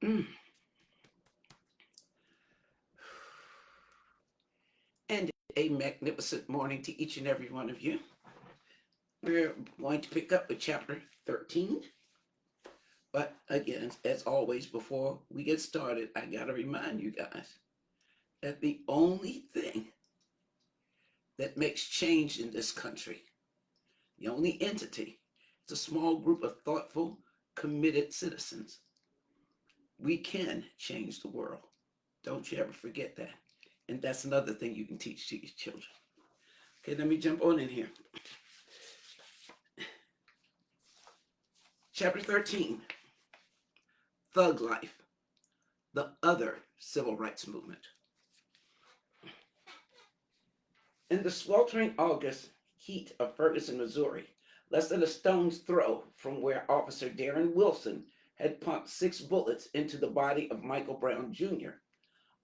Mm. And a magnificent morning to each and every one of you. We're going to pick up with chapter 13. But again, as always, before we get started, I got to remind you guys that the only thing that makes change in this country, the only entity, is a small group of thoughtful, committed citizens. We can change the world. Don't you ever forget that. And that's another thing you can teach to your children. Okay, let me jump on in here. Chapter 13, Thug Life, the other civil rights movement. In the sweltering August heat of Ferguson, Missouri, less than a stone's throw from where Officer Darren Wilson had pumped 6 bullets into the body of Michael Brown Jr.,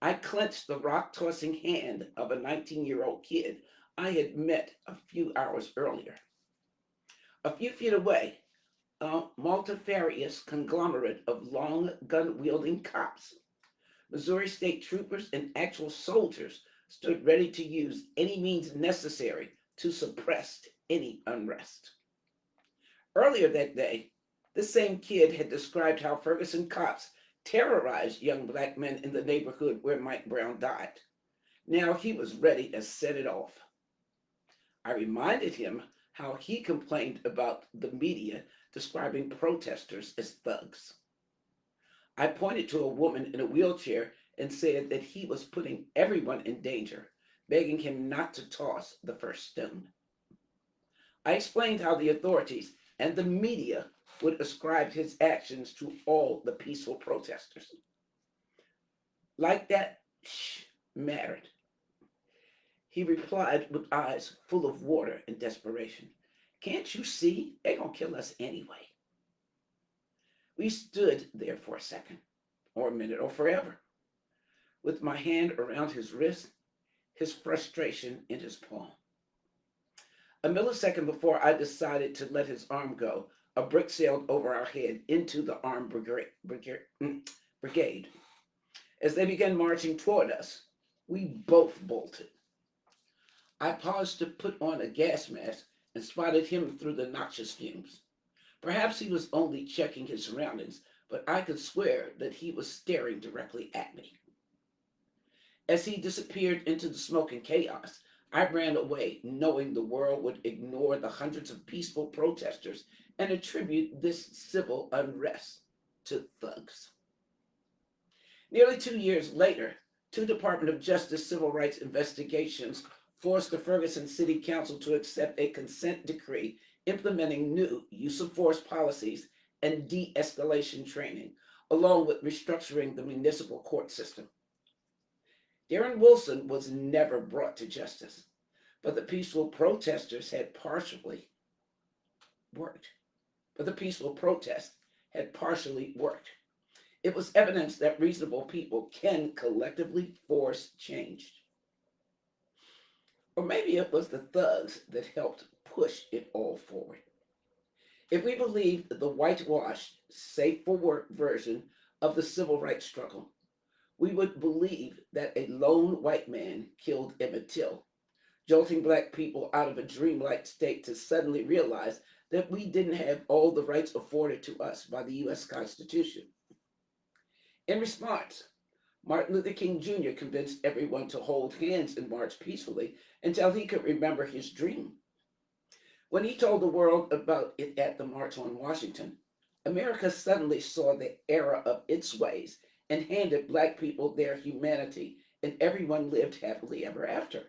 I clenched the rock tossing hand of a 19-year-old kid I had met a few hours earlier. A few feet away, a multifarious conglomerate of long gun wielding cops, Missouri state troopers, and actual soldiers stood ready to use any means necessary to suppress any unrest. Earlier that day, this same kid had described how Ferguson cops terrorized young black men in the neighborhood where Mike Brown died. Now he was ready to set it off. I reminded him how he complained about the media describing protesters as thugs. I pointed to a woman in a wheelchair and said that he was putting everyone in danger, begging him not to toss the first stone. I explained how the authorities and the media would ascribe his actions to all the peaceful protesters. Like that mattered. He replied with eyes full of water and desperation. Can't you see? They're going to kill us anyway. We stood there for a second, or a minute, or forever, with my hand around his wrist, his frustration in his palm. A millisecond before I decided to let his arm go, a brick sailed over our head into the armed brigade. As they began marching toward us, we both bolted. I paused to put on a gas mask and spotted him through the noxious fumes. Perhaps he was only checking his surroundings, but I could swear that he was staring directly at me. As he disappeared into the smoke and chaos, I ran away, knowing the world would ignore the hundreds of peaceful protesters and attribute this civil unrest to thugs. Nearly 2 years later, 2 Department of Justice civil rights investigations forced the Ferguson City Council to accept a consent decree implementing new use of force policies and de escalation training, along with restructuring the municipal court system. Darren Wilson was never brought to justice, but the peaceful protesters had partially worked. But the peaceful protest had partially worked. It was evidence that reasonable people can collectively force change. Or maybe it was the thugs that helped push it all forward. If we believed the whitewashed, safe for work version of the civil rights struggle, we would believe that a lone white man killed Emmett Till, jolting black people out of a dreamlike state to suddenly realize that we didn't have all the rights afforded to us by the US Constitution. In response, Martin Luther King Jr. convinced everyone to hold hands and march peacefully until he could remember his dream. When he told the world about it at the March on Washington, America suddenly saw the error of its ways and handed black people their humanity, and everyone lived happily ever after.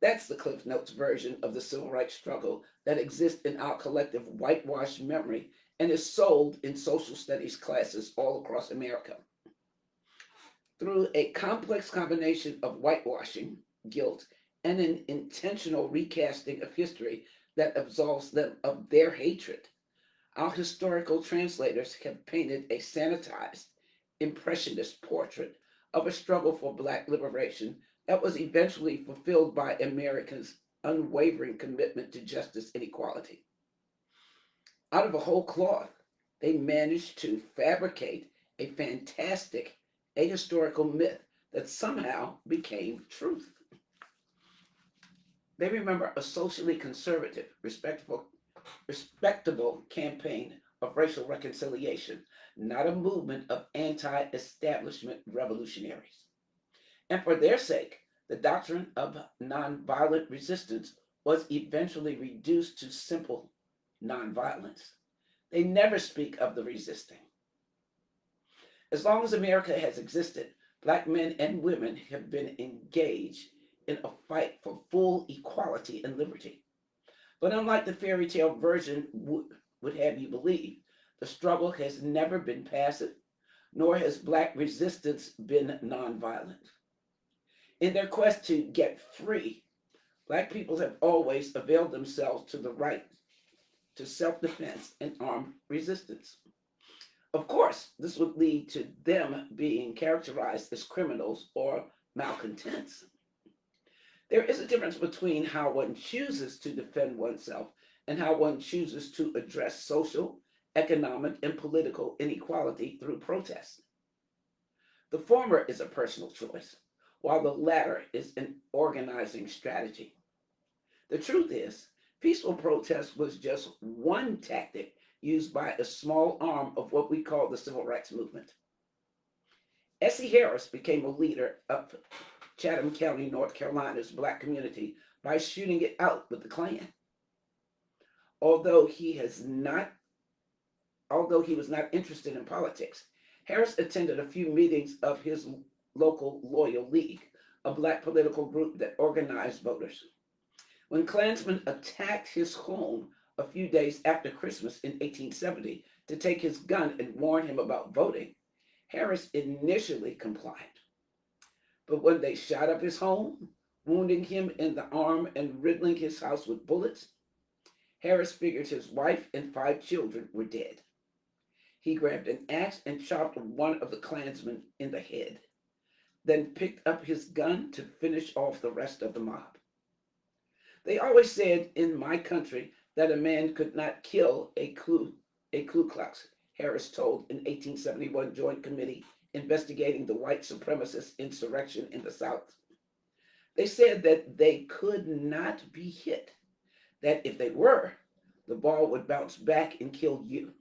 That's the Cliff Notes version of the civil rights struggle that exists in our collective whitewashed memory and is sold in social studies classes all across America. Through a complex combination of whitewashing, guilt, and an intentional recasting of history that absolves them of their hatred, our historical translators have painted a sanitized, impressionist portrait of a struggle for black liberation that was eventually fulfilled by Americans' unwavering commitment to justice and equality. Out of a whole cloth, They managed to fabricate a fantastic ahistorical myth that somehow became truth. They remember a socially conservative, respectable campaign of racial reconciliation, not a movement of anti establishment revolutionaries. And for their sake, the doctrine of nonviolent resistance was eventually reduced to simple nonviolence. They never speak of the resisting. As long as America has existed, black men and women have been engaged in a fight for full equality and liberty. But unlike the fairy tale version would have you believe, the struggle has never been passive, nor has black resistance been nonviolent. In their quest to get free, black people have always availed themselves to the right to self defense and armed resistance. Of course, this would lead to them being characterized as criminals or malcontents. There is a difference between how one chooses to defend oneself and how one chooses to address social, economic, and political inequality through protest. The former is a personal choice, while the latter is an organizing strategy. The truth is, peaceful protest was just one tactic used by a small arm of what we call the civil rights movement. Essie Harris became a leader of Chatham County, North Carolina's black community by shooting it out with the Klan. Although he has not, Although he was not interested in politics, Harris attended a few meetings of his local Loyal League, a black political group that organized voters. When Klansmen attacked his home a few days after Christmas in 1870 to take his gun and warn him about voting, Harris initially complied. But when they shot up his home, wounding him in the arm and riddling his house with bullets, Harris figured his wife and 5 children were dead. He grabbed an axe and chopped one of the Klansmen in the head, then picked up his gun to finish off the rest of the mob. They always said in my country that a man could not kill a Ku Klux, Harris told an 1871 Joint Committee investigating the white supremacist insurrection in the South. They said that they could not be hit, that if they were, the ball would bounce back and kill you.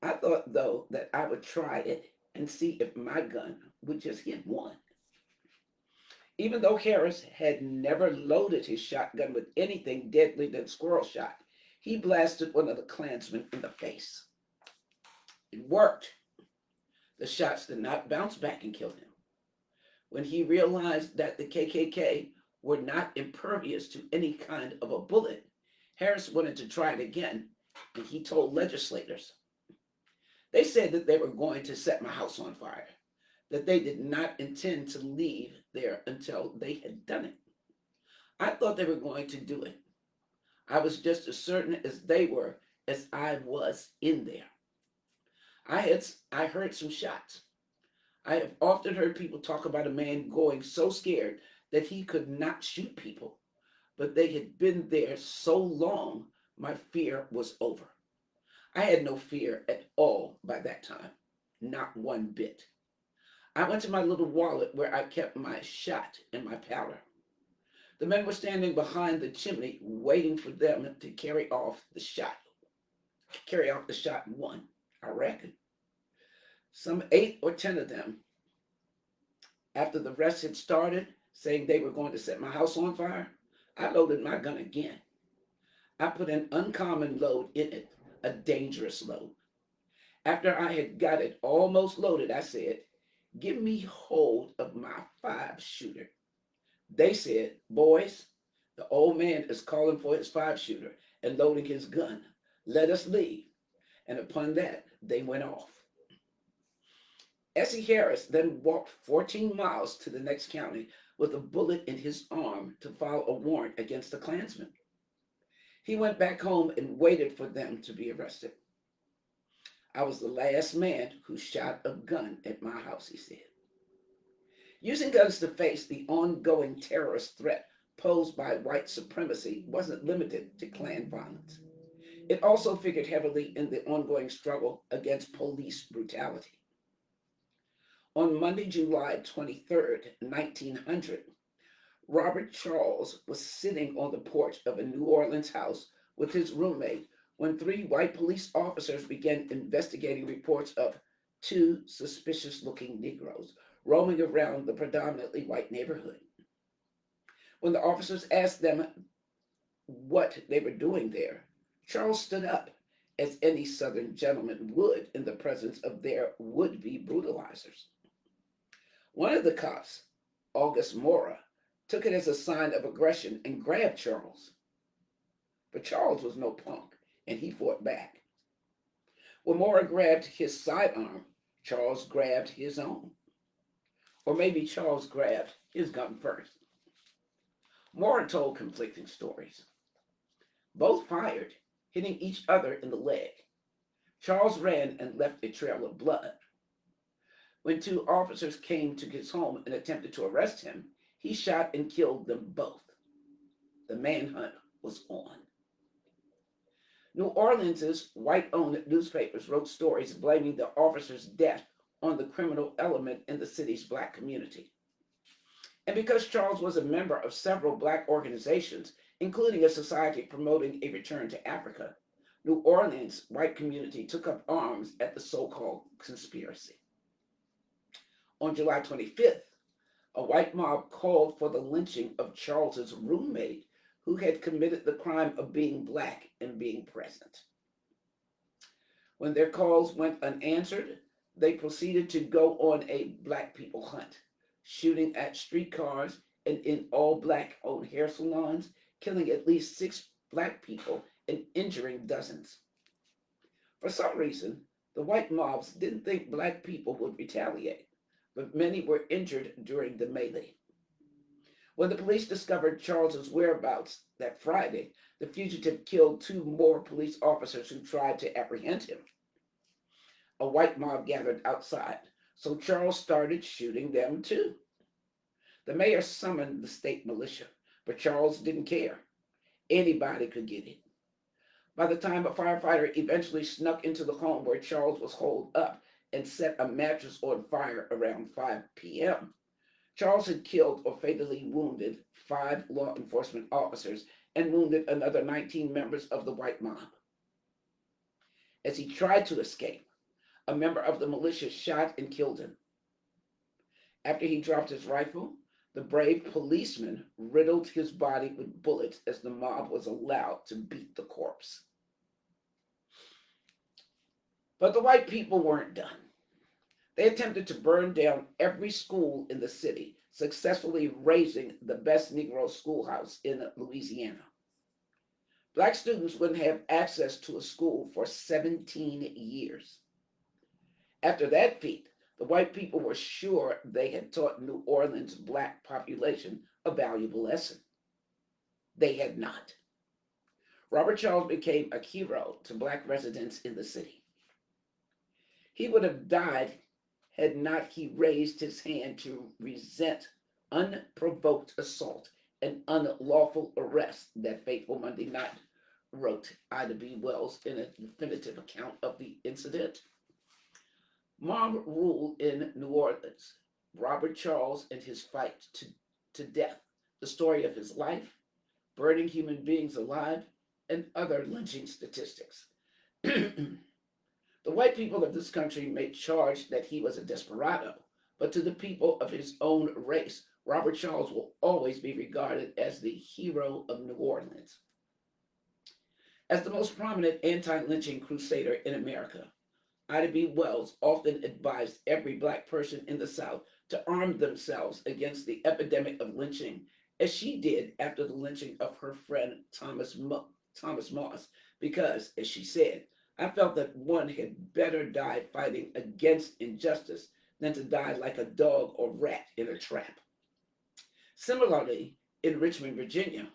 I thought, though, that I would try it and see if my gun would just hit one. Even though Harris had never loaded his shotgun with anything deadly than squirrel shot, he blasted one of the Klansmen in the face. It worked. The shots did not bounce back and kill him. When he realized that the KKK were not impervious to any kind of a bullet, Harris wanted to try it again, and he told legislators. They said that they were going to set my house on fire, that they did not intend to leave there until they had done it. I thought they were going to do it. I was just as certain as they were as I was in there. I heard some shots. I have often heard people talk about a man going so scared that he could not shoot people, but they had been there so long, my fear was over. I had no fear at all by that time, not one bit. I went to my little wallet where I kept my shot and my powder. The men were standing behind the chimney waiting for them to carry off the shot one, I reckon. Some 8 or 10 of them, after the rest had started, saying they were going to set my house on fire, I loaded my gun again. I put an uncommon load in it, a dangerous load. After I had got it almost loaded, I said, "Give me hold of my 5 shooter." They said, "Boys, the old man is calling for his 5 shooter and loading his gun. Let us leave." And upon that, they went off. Essie Harris then walked 14 miles to the next county with a bullet in his arm to file a warrant against the Klansmen. He went back home and waited for them to be arrested. "I was the last man who shot a gun at my house," he said. Using guns to face the ongoing terrorist threat posed by white supremacy wasn't limited to Klan violence. It also figured heavily in the ongoing struggle against police brutality. On Monday, July 23rd, 1900, Robert Charles was sitting on the porch of a New Orleans house with his roommate when three white police officers began investigating reports of two suspicious looking Negroes roaming around the predominantly white neighborhood. When the officers asked them what they were doing there, Charles stood up, as any Southern gentleman would in the presence of their would be brutalizers. One of the cops, August Mora, took it as a sign of aggression and grabbed Charles. But Charles was no punk, and he fought back. When Mora grabbed his sidearm, Charles grabbed his own. Or maybe Charles grabbed his gun first. Mora told conflicting stories. Both fired, hitting each other in the leg. Charles ran and left a trail of blood. When two officers came to his home and attempted to arrest him, he shot and killed them both. The manhunt was on. New Orleans's white-owned newspapers wrote stories blaming the officer's death on the criminal element in the city's black community. And because Charles was a member of several black organizations, including a society promoting a return to Africa, New Orleans' white community took up arms at the so-called conspiracy. On July 25th, a white mob called for the lynching of Charles's roommate, who had committed the crime of being black and being present. When their calls went unanswered, they proceeded to go on a black people hunt, shooting at streetcars and in all black owned hair salons, killing at least 6 black people and injuring dozens. For some reason, the white mobs didn't think black people would retaliate, but many were injured during the melee. When the police discovered Charles's whereabouts that Friday, the fugitive killed 2 more police officers who tried to apprehend him. A white mob gathered outside, so Charles started shooting them too. The mayor summoned the state militia, but Charles didn't care. Anybody could get it. By the time a firefighter eventually snuck into the home where Charles was holed up and set a mattress on fire around 5 p.m., Charles had killed or fatally wounded 5 law enforcement officers and wounded another 19 members of the white mob. As he tried to escape, a member of the militia shot and killed him. After he dropped his rifle, the brave policeman riddled his body with bullets as the mob was allowed to beat the corpse. But the white people weren't done. They attempted to burn down every school in the city, successfully razing the best Negro schoolhouse in Louisiana. Black students wouldn't have access to a school for 17 years. After that feat, the white people were sure they had taught New Orleans' black population a valuable lesson. They had not. Robert Charles became a hero to black residents in the city. He would have died had not he raised his hand to resent unprovoked assault and unlawful arrest, that fateful Monday night, wrote Ida B. Wells in a definitive account of the incident. Mob rule in New Orleans, Robert Charles and his fight to death, the story of his life, burning human beings alive, and other lynching statistics. The white people of this country may charge that he was a desperado, but to the people of his own race, Robert Charles will always be regarded as the hero of New Orleans. As the most prominent anti-lynching crusader in America, Ida B. Wells often advised every black person in the South to arm themselves against the epidemic of lynching, as she did after the lynching of her friend Thomas Moss, because, as she said, I felt that one had better die fighting against injustice than to die like a dog or rat in a trap. Similarly, in Richmond, Virginia,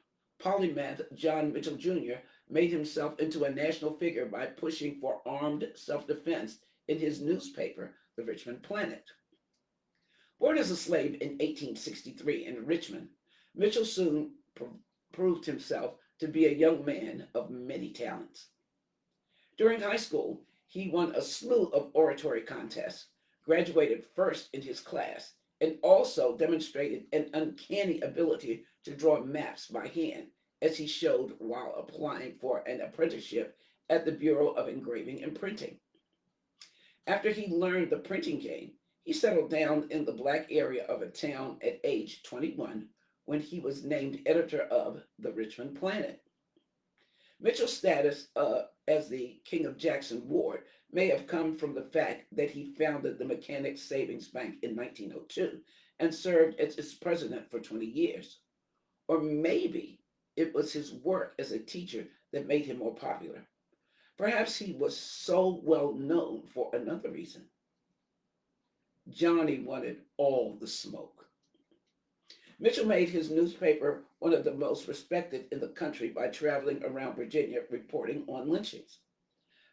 polymath John Mitchell Jr. made himself into a national figure by pushing for armed self-defense in his newspaper, the Richmond Planet. Born as a slave in 1863 in Richmond, Mitchell soon proved himself to be a young man of many talents. During high school, he won a slew of oratory contests, graduated first in his class, and also demonstrated an uncanny ability to draw maps by hand, as he showed while applying for an apprenticeship at the Bureau of Engraving and Printing. After he learned the printing game, he settled down in the black area of a town at age 21 when he was named editor of the Richmond Planet. Mitchell's status as the King of Jackson Ward may have come from the fact that he founded the Mechanics Savings Bank in 1902 and served as its president for 20 years. Or maybe it was his work as a teacher that made him more popular. Perhaps he was so well known for another reason. Johnny wanted all the smoke. Mitchell made his newspaper one of the most respected in the country by traveling around Virginia reporting on lynchings.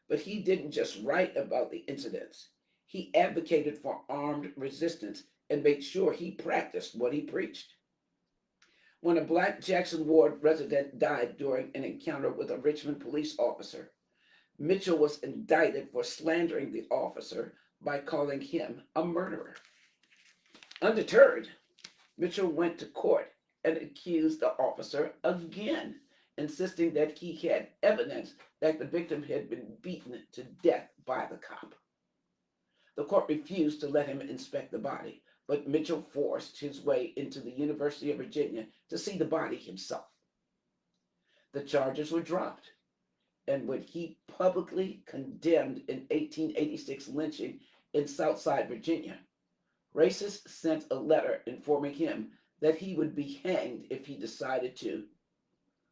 But he didn't just write about the incidents, he advocated for armed resistance and made sure he practiced what he preached. When a black Jackson Ward resident died during an encounter with a Richmond police officer, Mitchell was indicted for slandering the officer by calling him a murderer. Undeterred, Mitchell went to court and accused the officer again, insisting that he had evidence that the victim had been beaten to death by the cop. The court refused to let him inspect the body, but Mitchell forced his way into the University of Virginia to see the body himself. The charges were dropped, and when he publicly condemned an 1886 lynching in Southside Virginia, racists sent a letter informing him that he would be hanged if he decided to,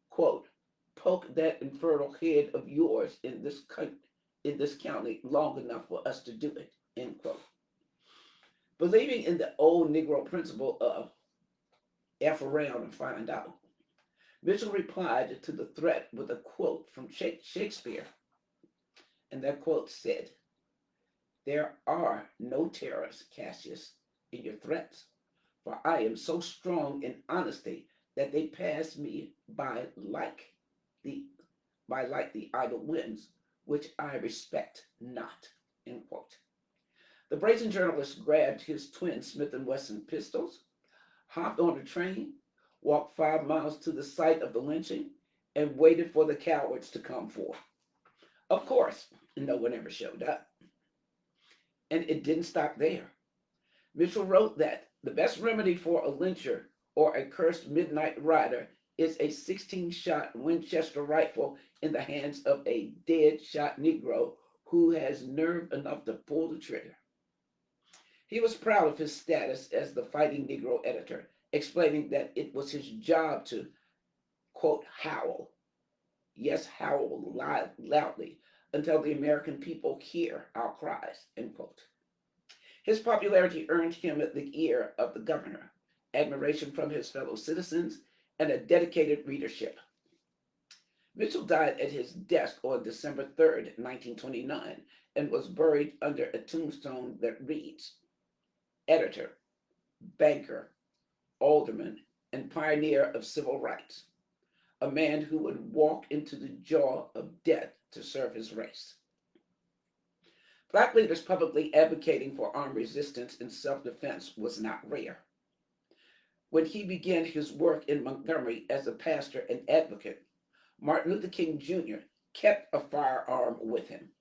quote, poke that infertile head of yours in this county long enough for us to do it, end quote. Believing in the old Negro principle of F around and find out, Mitchell replied to the threat with a quote from Shakespeare. And that quote said, "There are no terrors, Cassius, in your threats, for I am so strong in honesty that they pass me by like the idle winds, which I respect not." End quote. The brazen journalist grabbed his twin Smith & Wesson pistols, hopped on a train, walked 5 miles to the site of the lynching, and waited for the cowards to come forth. Of course, no one ever showed up. And it didn't stop there. Mitchell wrote that the best remedy for a lyncher or a cursed midnight rider is a 16-shot Winchester rifle in the hands of a dead shot Negro who has nerve enough to pull the trigger. He was proud of his status as the Fighting Negro editor, explaining that it was his job to, quote, howl, yes, howl loudly, until the American people hear our cries, end quote. His popularity earned him the ear of the governor, admiration from his fellow citizens, and a dedicated readership. Mitchell died at his desk on December 3rd, 1929, and was buried under a tombstone that reads, editor, banker, alderman, and pioneer of civil rights, a man who would walk into the jaw of death to serve his race. Black leaders publicly advocating for armed resistance and self-defense was not rare. When he began his work in Montgomery as a pastor and advocate, Martin Luther King Jr. kept a firearm with him.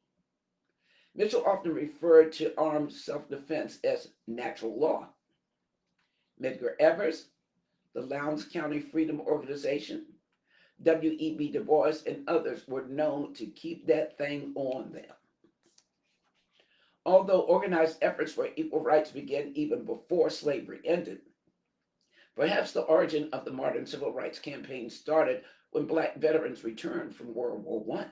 Mitchell often referred to armed self-defense as natural law. Medgar Evers, the Lowndes County Freedom Organization, W.E.B. Du Bois, and others were known to keep that thing on them. Although organized efforts for equal rights began even before slavery ended, perhaps the origin of the modern civil rights campaign started when Black veterans returned from World War I.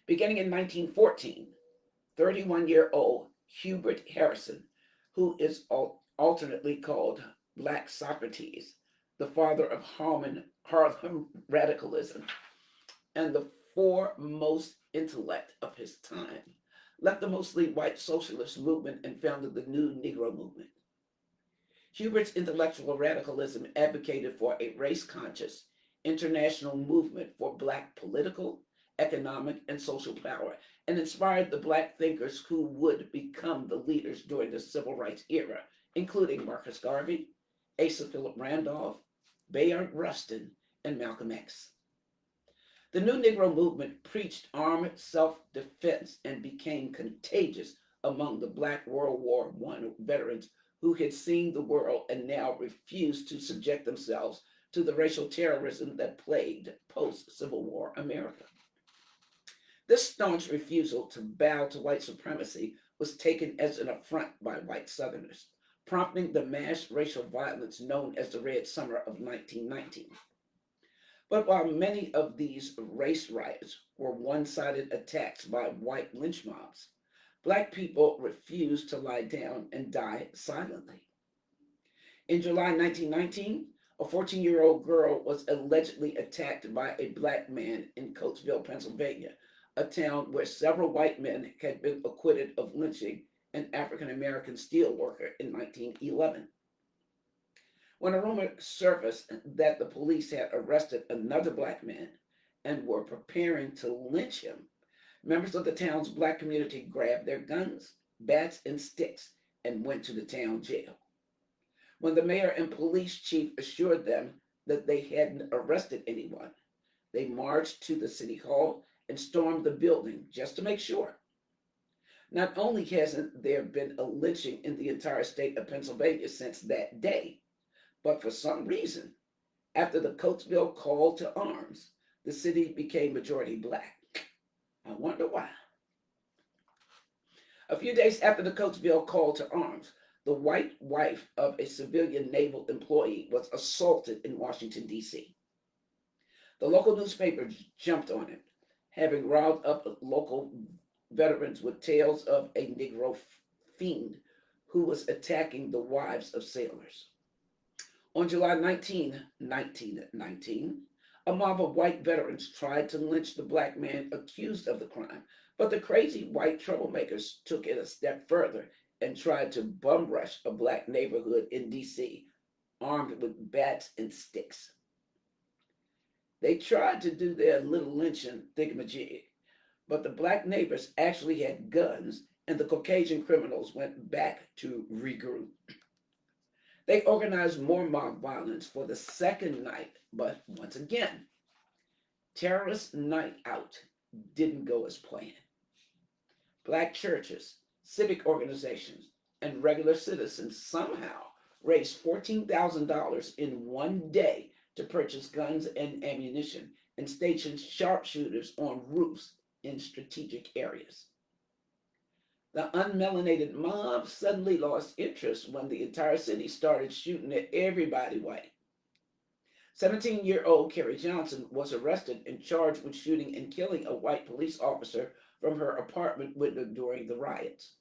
Beginning in 1914, 31-year-old Hubert Harrison, who is alternately called Black Socrates, the father of Harlem radicalism, and the foremost intellect of his time, left the mostly white socialist movement and founded the New Negro movement. Hubert's intellectual radicalism advocated for a race-conscious international movement for Black political economic, and social power, and inspired the black thinkers who would become the leaders during the civil rights era, including Marcus Garvey, Asa Philip Randolph, Bayard Rustin, and Malcolm X. The New Negro movement preached armed self defense and became contagious among the black World War I veterans who had seen the world and now refused to subject themselves to the racial terrorism that plagued post Civil War America. This staunch refusal to bow to white supremacy was taken as an affront by white Southerners, prompting the mass racial violence known as the Red Summer of 1919. But while many of these race riots were one sided attacks by white lynch mobs, black people refused to lie down and die silently. In July 1919, a 14-year-old girl was allegedly attacked by a black man in Coatesville, Pennsylvania, a town where several white men had been acquitted of lynching an African American steel worker in 1911. When a rumor surfaced that the police had arrested another black man and were preparing to lynch him, members of the town's black community grabbed their guns, bats, and sticks and went to the town jail. When the mayor and police chief assured them that they hadn't arrested anyone, they marched to the city hall and stormed the building just to make sure. Not only hasn't there been a lynching in the entire state of Pennsylvania since that day, but for some reason, after the Coatesville call to arms, the city became majority black. I wonder why. A few days after the Coatesville call to arms, the white wife of a civilian naval employee was assaulted in Washington, D.C. The local newspaper jumped on it, having riled up local veterans with tales of a Negro fiend who was attacking the wives of sailors. On July 19, 1919, a mob of white veterans tried to lynch the black man accused of the crime, but the crazy white troublemakers took it a step further and tried to bum rush a black neighborhood in D.C., armed with bats and sticks. They tried to do their little lynching thingamajig, but the black neighbors actually had guns, and the Caucasian criminals went back to regroup. They organized more mob violence for the second night, but once again, terrorist night out didn't go as planned. Black churches, civic organizations, and regular citizens somehow raised $14,000 in one day to purchase guns and ammunition and stationed sharpshooters on roofs in strategic areas. The unmelanated mob suddenly lost interest when the entire city started shooting at everybody white. 17-year-old Carrie Johnson was arrested and charged with shooting and killing a white police officer from her apartment window during the riots.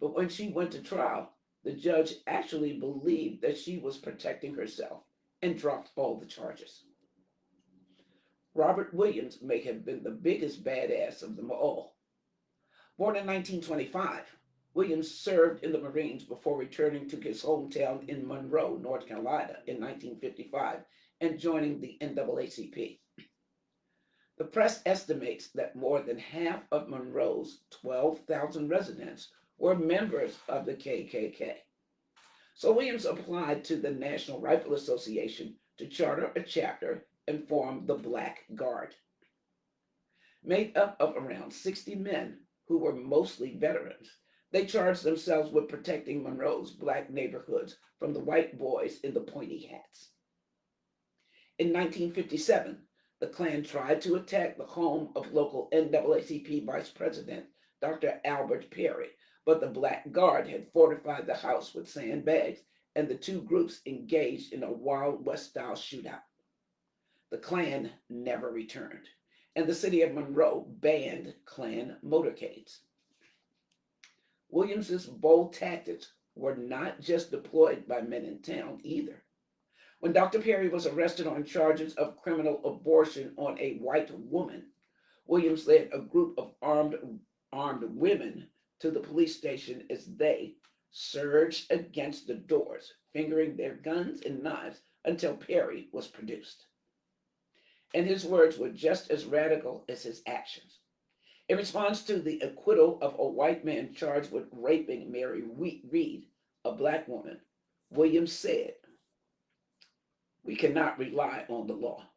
But when she went to trial, the judge actually believed that she was protecting herself and dropped all the charges. Robert Williams may have been the biggest badass of them all. Born in 1925, Williams served in the Marines before returning to his hometown in Monroe, North Carolina in 1955 and joining the NAACP. The press estimates that more than half of Monroe's 12,000 residents were members of the KKK. So Williams applied to the National Rifle Association to charter a chapter and form the Black Guard. Made up of around 60 men who were mostly veterans, they charged themselves with protecting Monroe's black neighborhoods from the white boys in the pointy hats. In 1957, the Klan tried to attack the home of local NAACP Vice President Dr. Albert Perry, but the Black Guard had fortified the house with sandbags, and the two groups engaged in a Wild West-style shootout. The Klan never returned, and the city of Monroe banned Klan motorcades. Williams's bold tactics were not just deployed by men in town either. When Dr. Perry was arrested on charges of criminal abortion on a white woman, Williams led a group of armed women to the police station as they surged against the doors, fingering their guns and knives until Perry was produced. and his words were just as radical as his actions. In response to the acquittal of a white man charged with raping Mary Reed, a black woman, Williams said, "We cannot rely on the law.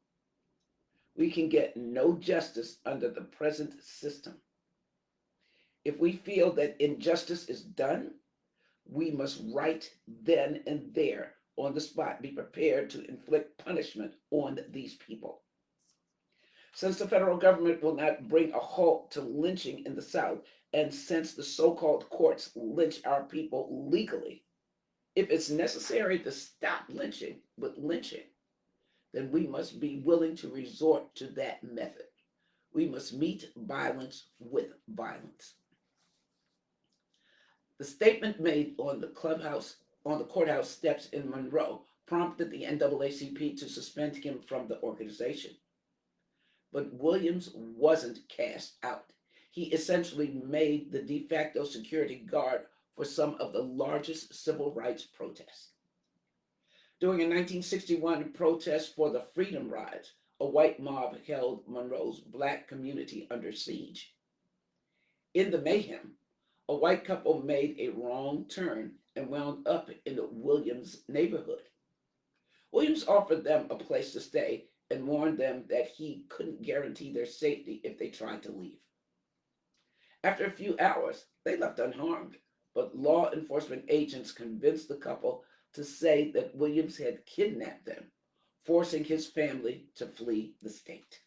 We can get no justice under the present system. If we feel that injustice is done, we must right then and there on the spot be prepared to inflict punishment on these people. Since the federal government will not bring a halt to lynching in the South, and since the so called courts lynch our people legally, if it's necessary to stop lynching with lynching, then we must be willing to resort to that method. We must meet violence with violence." The statement made on the courthouse steps in Monroe prompted the NAACP to suspend him from the organization. But Williams wasn't cast out. He essentially made the de facto security guard for some of the largest civil rights protests. During a 1961 protest for the Freedom Rides, a white mob held Monroe's black community under siege. In the mayhem, a white couple made a wrong turn and wound up in the Williams neighborhood. Williams offered them a place to stay and warned them that he couldn't guarantee their safety if they tried to leave. After a few hours, they left unharmed, but law enforcement agents convinced the couple to say that Williams had kidnapped them, forcing his family to flee the state.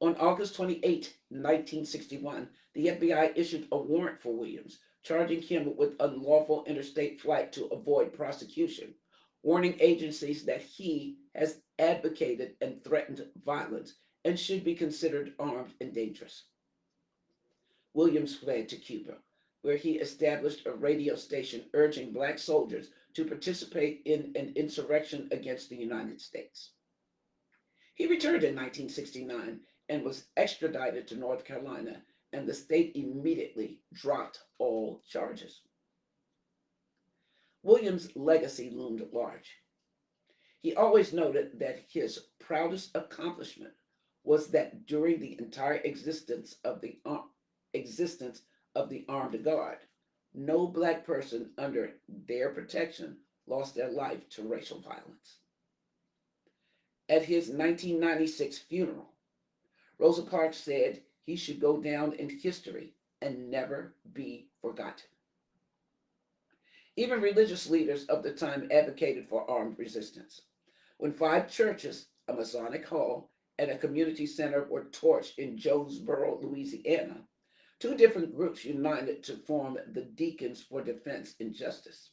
On August 28, 1961, the FBI issued a warrant for Williams, charging him with unlawful interstate flight to avoid prosecution, warning agencies that he has advocated and threatened violence and should be considered armed and dangerous. Williams fled to Cuba, where he established a radio station urging black soldiers to participate in an insurrection against the United States. He returned in 1969 and was extradited to North Carolina, and the state immediately dropped all charges. Williams' legacy loomed large. He always noted that his proudest accomplishment was that during the entire existence of the armed guard, no black person under their protection lost their life to racial violence. At his 1996 funeral, Rosa Parks said he should go down in history and never be forgotten. Even religious leaders of the time advocated for armed resistance. When 5 churches, a Masonic hall, and a community center were torched in Jonesboro, Louisiana, 2 different groups united to form the Deacons for Defense and Justice.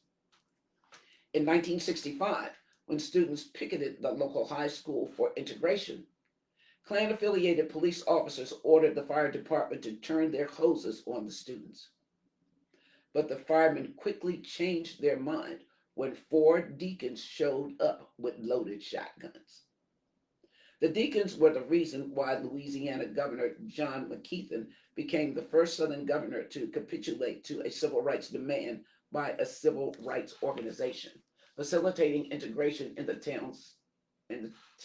In 1965, when students picketed the local high school for integration, Klan-affiliated police officers ordered the fire department to turn their hoses on the students. But the firemen quickly changed their mind when 4 deacons showed up with loaded shotguns. The deacons were the reason why Louisiana Governor John McKeithen became the first Southern governor to capitulate to a civil rights demand by a civil rights organization, facilitating integration in the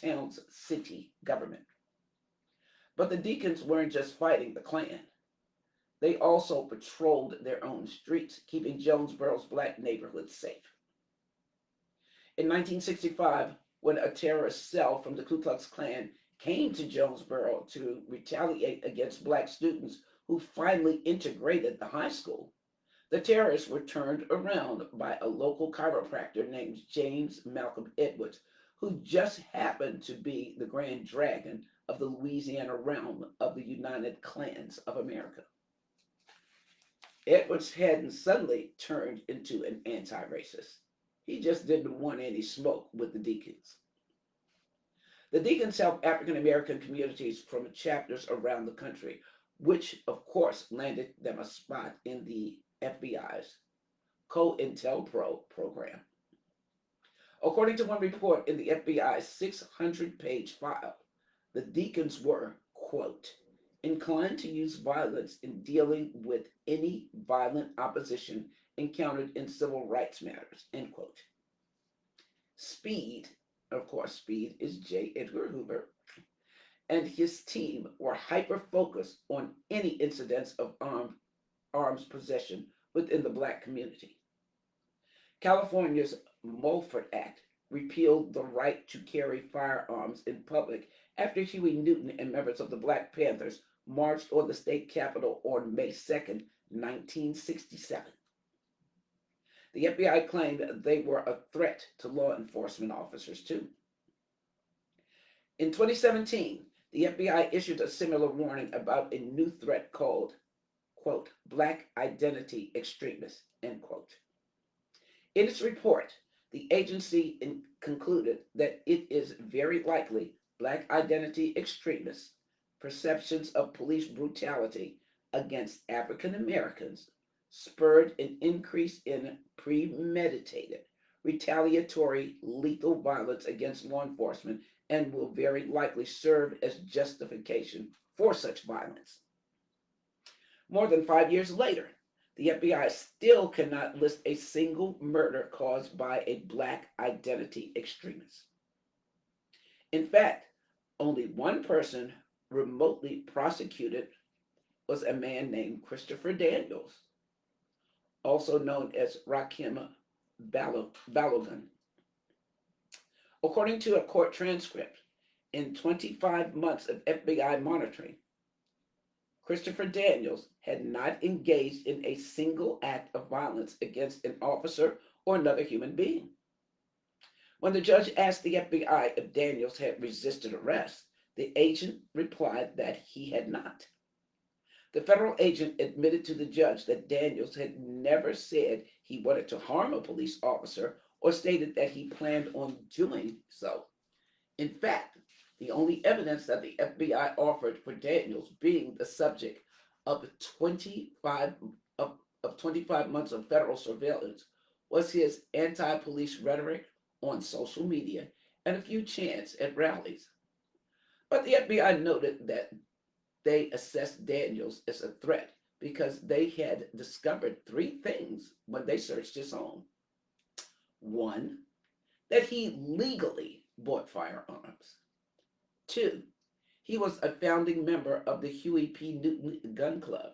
town's city government. But the deacons weren't just fighting the Klan. They also patrolled their own streets, keeping Jonesboro's black neighborhoods safe. In 1965, when a terrorist cell from the Ku Klux Klan came to Jonesboro to retaliate against black students who finally integrated the high school, the terrorists were turned around by a local chiropractor named James Malcolm Edwards, who just happened to be the grand dragon of the Louisiana realm of the United Klans of America. Edwards hadn't suddenly turned into an anti-racist. He just didn't want any smoke with the deacons. The deacons helped African American communities from chapters around the country, which of course landed them a spot in the FBI's COINTELPRO program. According to one report in the FBI's 600-page file, the deacons were, quote, inclined to use violence in dealing with any violent opposition encountered in civil rights matters, end quote. Speed, of course, Speed is J. Edgar Hoover, and his team were hyper focused on any incidents of arms possession within the black community. California's Mulford Act repealed the right to carry firearms in public after Huey Newton and members of the Black Panthers marched on the state capitol on May 2nd, 1967. The FBI claimed they were a threat to law enforcement officers, too. In 2017, the FBI issued a similar warning about a new threat called, quote, black identity extremists, end quote. In its report, the agency concluded that it is very likely black identity extremists' perceptions of police brutality against African Americans spurred an increase in premeditated, retaliatory, lethal violence against law enforcement and will very likely serve as justification for such violence. More than 5 years later, the FBI still cannot list a single murder caused by a black identity extremist. In fact, only one person remotely prosecuted was a man named Christopher Daniels, also known as Rakim Balogun. According to a court transcript, in 25 months of FBI monitoring, Christopher Daniels had not engaged in a single act of violence against an officer or another human being. When the judge asked the FBI if Daniels had resisted arrest, the agent replied that he had not. The federal agent admitted to the judge that Daniels had never said he wanted to harm a police officer or stated that he planned on doing so. In fact, the only evidence that the FBI offered for Daniels being the subject of 25 of 25 months of federal surveillance was his anti-police rhetoric on social media and a few chants at rallies. But the FBI noted that they assessed Daniels as a threat because they had discovered three things when they searched his home. One, that he legally bought firearms. Two, he was a founding member of the Huey P. Newton Gun Club.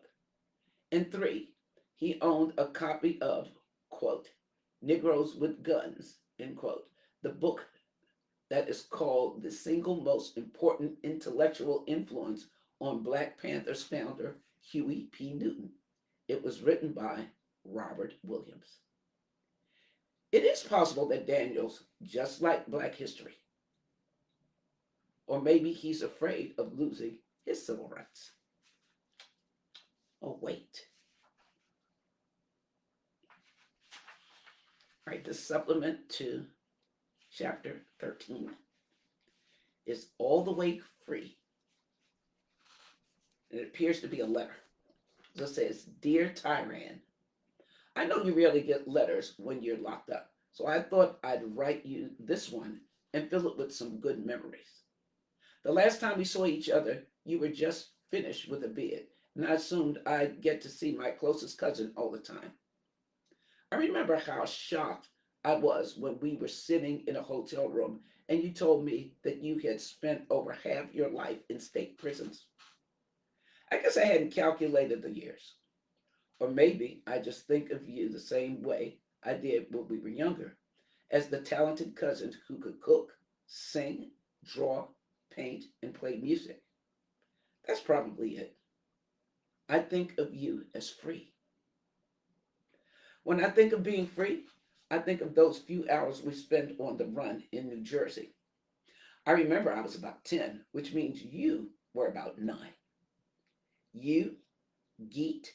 And three, he owned a copy of, quote, Negroes with Guns, end quote, the book that is called the single most important intellectual influence on Black Panthers founder Huey P. Newton. It was written by Robert Williams. It is possible that Daniels, just like Black history, or maybe he's afraid of losing his civil rights. Oh, wait. All right, the supplement to chapter 13 is all the way free. It appears to be a letter. So it says, Dear Tyran, I know you rarely get letters when you're locked up, so I thought I'd write you this one and fill it with some good memories. The last time we saw each other, you were just finished with a bid, and I assumed I'd get to see my closest cousin all the time. I remember how shocked I was when we were sitting in a hotel room and you told me that you had spent over half your life in state prisons. I guess I hadn't calculated the years. Or maybe I just think of you the same way I did when we were younger, as the talented cousin who could cook, sing, draw, paint, and play music. That's probably it. I think of you as free. When I think of being free, I think of those few hours we spent on the run in New Jersey. I remember I was about 10, which means you were about 9. You, Geet,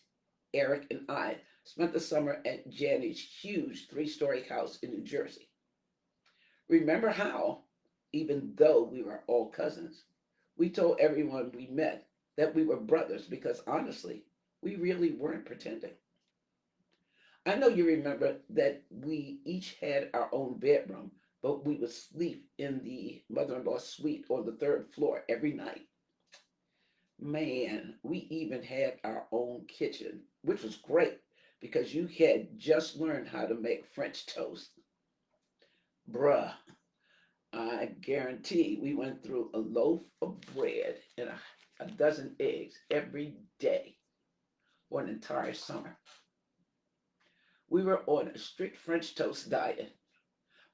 Eric, and I spent the summer at Janny's huge 3-story house in New Jersey. Remember how, even though we were all cousins, we told everyone we met that we were brothers because honestly, we really weren't pretending. I know you remember that we each had our own bedroom, but we would sleep in the mother-in-law's suite on the 3rd floor every night. Man, we even had our own kitchen, which was great because you had just learned how to make French toast. Bruh, I guarantee we went through a loaf of bread and a dozen eggs every day for an entire summer. We were on a strict French toast diet.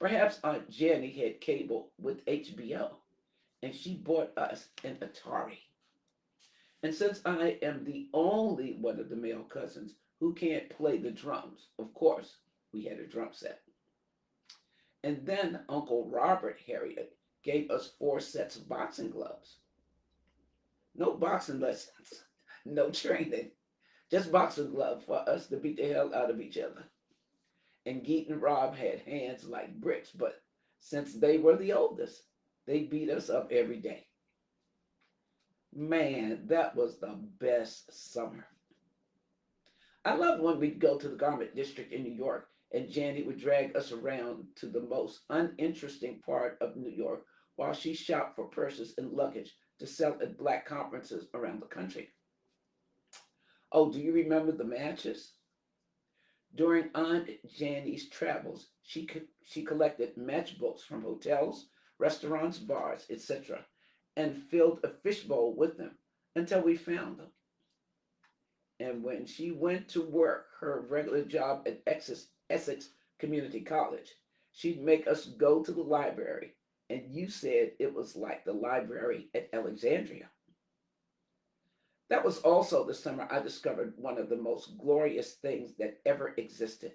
Perhaps Aunt Jenny had cable with HBO, and she bought us an Atari. And since I am the only one of the male cousins who can't play the drums, of course, we had a drum set. And then Uncle Robert Harriet gave us 4 sets of boxing gloves. No boxing lessons, no training, just boxing gloves for us to beat the hell out of each other. And Geet and Rob had hands like bricks, but since they were the oldest, they beat us up every day. Man, that was the best summer. I loved when we'd go to the garment district in New York and Jandy would drag us around to the most uninteresting part of New York while she shopped for purses and luggage to sell at black conferences around the country. Oh, do you remember the matches? During Aunt Jandy's travels, she collected matchbooks from hotels, restaurants, bars, etc., and filled a fishbowl with them until we found them. And when she went to work her regular job at Essex Community College, she'd make us go to the library, and you said it was like the library at Alexandria. That was also the summer I discovered one of the most glorious things that ever existed.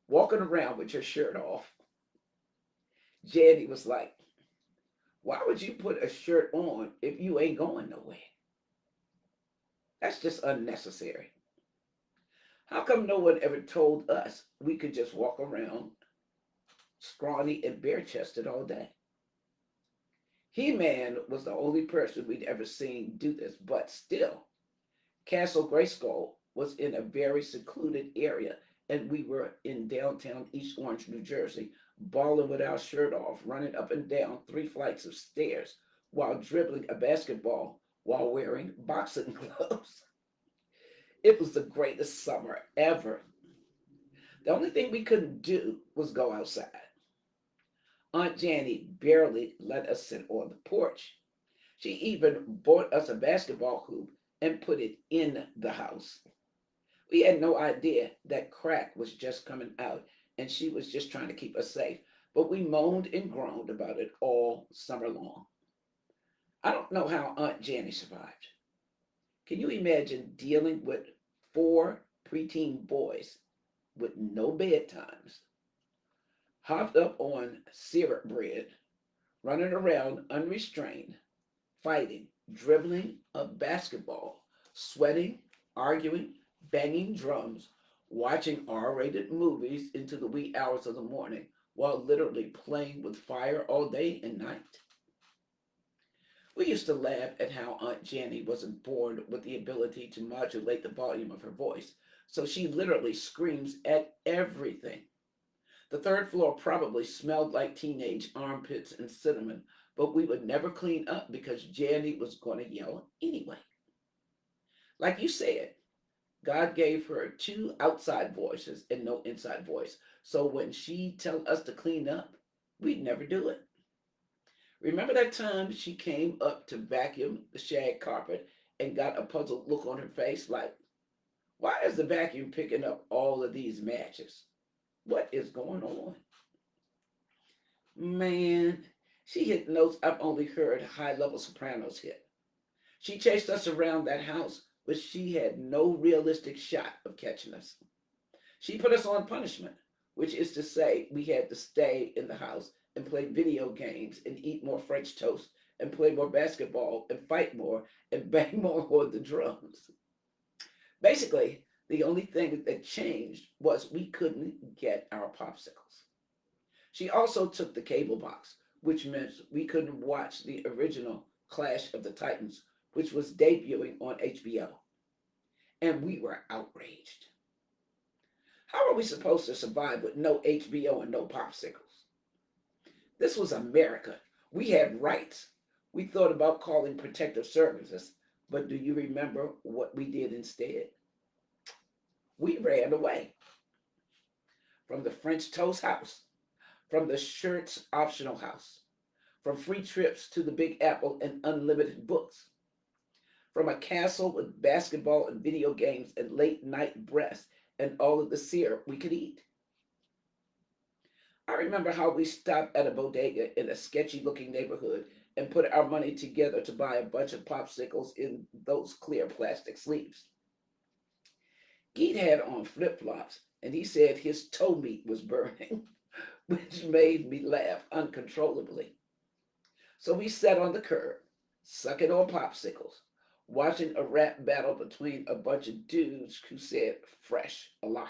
Walking around with your shirt off. Jenny was like, why would you put a shirt on if you ain't going nowhere? That's just unnecessary. How come no one ever told us we could just walk around scrawny and bare chested all day? He Man was the only person we'd ever seen do this, but still, Castle Grayskull was in a very secluded area, and we were in downtown East Orange, New Jersey, balling with our shirt off, running up and down 3 flights of stairs while dribbling a basketball while wearing boxing gloves. It was the greatest summer ever. The only thing we couldn't do was go outside. Aunt Janny barely let us sit on the porch. She even bought us a basketball hoop and put it in the house. We had no idea that crack was just coming out and she was just trying to keep us safe, but we moaned and groaned about it all summer long. I don't know how Aunt Janny survived. Can you imagine dealing with 4 preteen boys with no bedtimes, hopped up on syrup bread, running around unrestrained, fighting, dribbling a basketball, sweating, arguing, banging drums, watching R-rated movies into the wee hours of the morning while literally playing with fire all day and night? We used to laugh at how Aunt Jenny wasn't born with the ability to modulate the volume of her voice, so she literally screams at everything. The third floor probably smelled like teenage armpits and cinnamon, but we would never clean up because Jenny was going to yell anyway. Like you said, God gave her 2 outside voices and no inside voice. So when she tell us to clean up, we'd never do it. Remember that time she came up to vacuum the shag carpet and got a puzzled look on her face like, why is the vacuum picking up all of these matches? What is going on? Man, she hit notes I've only heard high level sopranos hit. She chased us around that house, but she had no realistic shot of catching us. She put us on punishment, which is to say, we had to stay in the house and play video games and eat more French toast and play more basketball and fight more and bang more on the drums. Basically, the only thing that changed was we couldn't get our popsicles. She also took the cable box, which meant we couldn't watch the original Clash of the Titans, which was debuting on HBO. And we were outraged. How are we supposed to survive with no HBO and no popsicles? This was America. We had rights. We thought about calling protective services, but do you remember what we did instead? We ran away from the French toast house, from the shirts optional house, from free trips to the Big Apple and unlimited books, from a castle with basketball and video games and late night breasts and all of the syrup we could eat. I remember how we stopped at a bodega in a sketchy looking neighborhood and put our money together to buy a bunch of popsicles in those clear plastic sleeves. Geet had on flip flops and he said his toe meat was burning, which made me laugh uncontrollably. So we sat on the curb, sucking on popsicles, watching a rap battle between a bunch of dudes who said fresh a lot.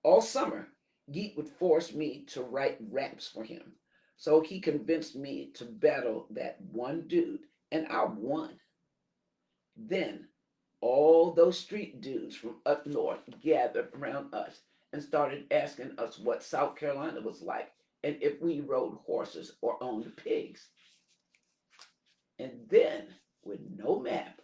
All summer, Geet would force me to write raps for him. So he convinced me to battle that one dude, and I won. Then all those street dudes from up north gathered around us and started asking us what South Carolina was like and if we rode horses or owned pigs. And then, with no map,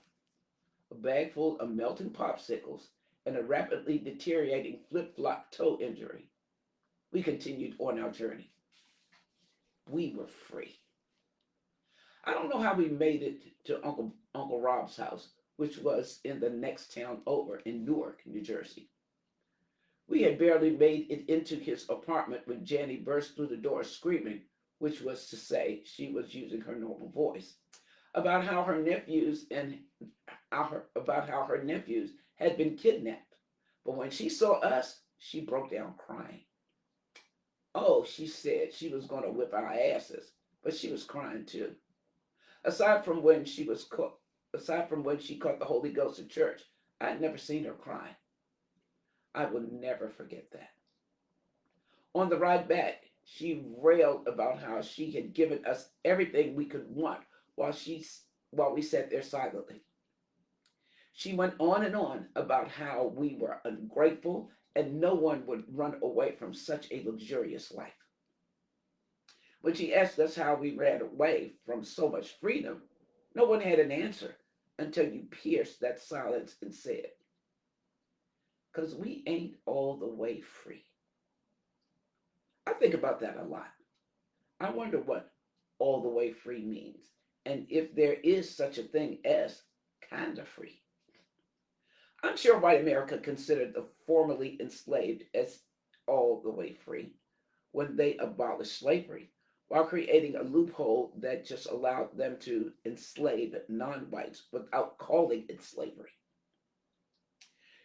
a bag full of melting popsicles, and a rapidly deteriorating flip flop toe injury, we continued on our journey. We were free. I don't know how we made it to Uncle Rob's house, which was in the next town over in Newark, New Jersey. We had barely made it into his apartment when Janny burst through the door screaming, which was to say she was using her normal voice, about how her nephews and about how her nephews had been kidnapped. But when she saw us, she broke down crying. Oh, she said she was going to whip our asses, but she was crying too. Aside from when she was caught, aside from when she caught the Holy Ghost at church, I had never seen her cry. I will never forget that. On the ride back, she railed about how she had given us everything we could want while while we sat there silently. She went on and on about how we were ungrateful and no one would run away from such a luxurious life. When she asked us how we ran away from so much freedom, no one had an answer until you pierced that silence and said, because we ain't all the way free. I think about that a lot. I wonder what all the way free means and if there is such a thing as kind of free. I'm sure white America considered the formerly enslaved as all the way free when they abolished slavery, while creating a loophole that just allowed them to enslave non whites without calling it slavery.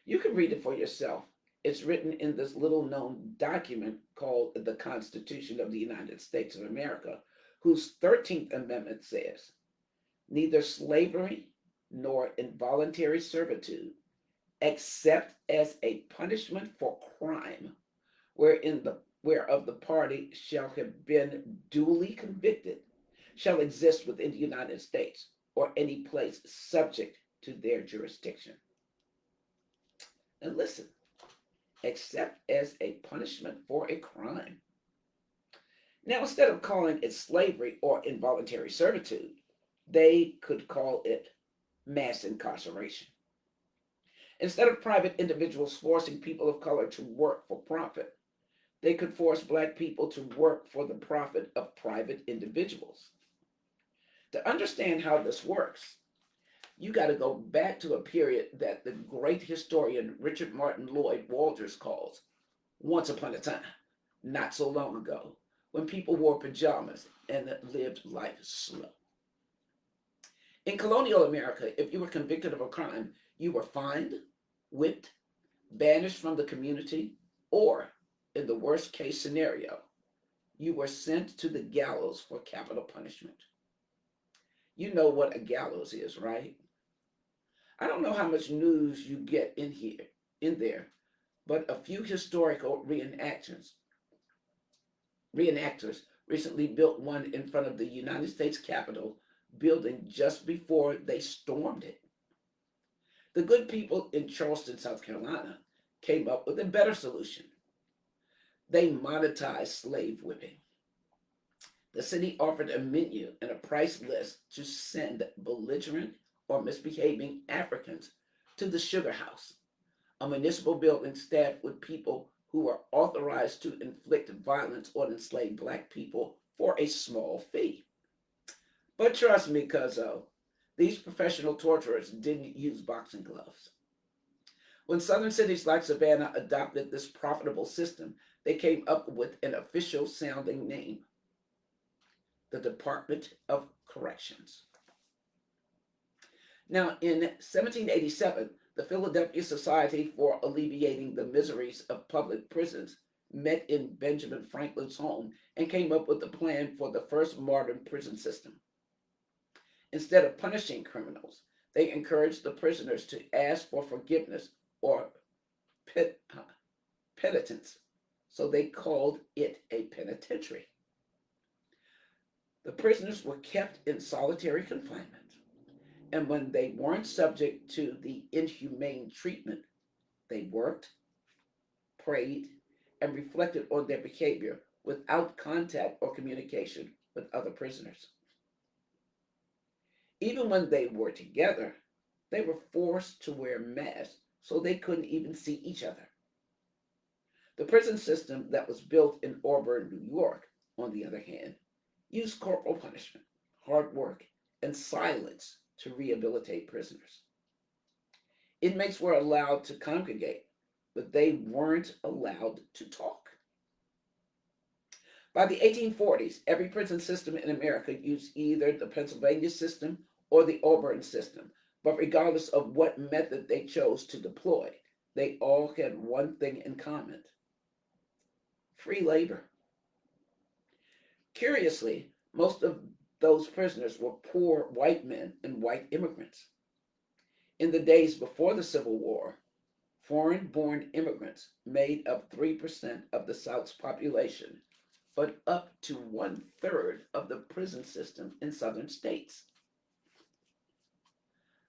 You can read it for yourself. It's written in this little known document called the Constitution of the United States of America, whose 13th Amendment says neither slavery nor involuntary servitude, except as a punishment for crime whereof the party shall have been duly convicted, shall exist within the United States or any place subject to their jurisdiction. And listen, except as a punishment for a crime. Now, instead of calling it slavery or involuntary servitude, they could call it mass incarceration. Instead of private individuals forcing people of color to work for profit, they could force black people to work for the profit of private individuals. To understand how this works, you got to go back to a period that the great historian Richard Martin Lloyd Walters calls once upon a time, not so long ago, when people wore pajamas and lived life slow. In colonial America, if you were convicted of a crime, you were fined, whipped, banished from the community, or, in the worst case scenario, you were sent to the gallows for capital punishment. You know what a gallows is, right? I don't know how much news you get in there, but a few historical reenactors recently built one in front of the United States Capitol building just before they stormed it. The good people in Charleston, South Carolina, came up with a better solution. They monetized slave whipping. The city offered a menu and a price list to send belligerent or misbehaving Africans to the Sugar House, a municipal building staffed with people who were authorized to inflict violence on enslaved black people for a small fee. But trust me, cuzzo, these professional torturers didn't use boxing gloves. When southern cities like Savannah adopted this profitable system, they came up with an official sounding name, the Department of Corrections. Now, in 1787, the Philadelphia Society for Alleviating the Miseries of Public Prisons met in Benjamin Franklin's home and came up with a plan for the first modern prison system. Instead of punishing criminals, they encouraged the prisoners to ask for forgiveness or penitence, so they called it a penitentiary. The prisoners were kept in solitary confinement, and when they weren't subject to the inhumane treatment, they worked, prayed, and reflected on their behavior without contact or communication with other prisoners. Even when they were together, they were forced to wear masks so they couldn't even see each other. The prison system that was built in Auburn, New York, on the other hand, used corporal punishment, hard work, and silence to rehabilitate prisoners. Inmates were allowed to congregate, but they weren't allowed to talk. By the 1840s, every prison system in America used either the Pennsylvania system or the Auburn system, but regardless of what method they chose to deploy, they all had one thing in common: free labor. Curiously, most of those prisoners were poor white men and white immigrants. In the days before the Civil War, foreign born immigrants made up 3% of the South's population, but up to one-third of the prison system in southern states.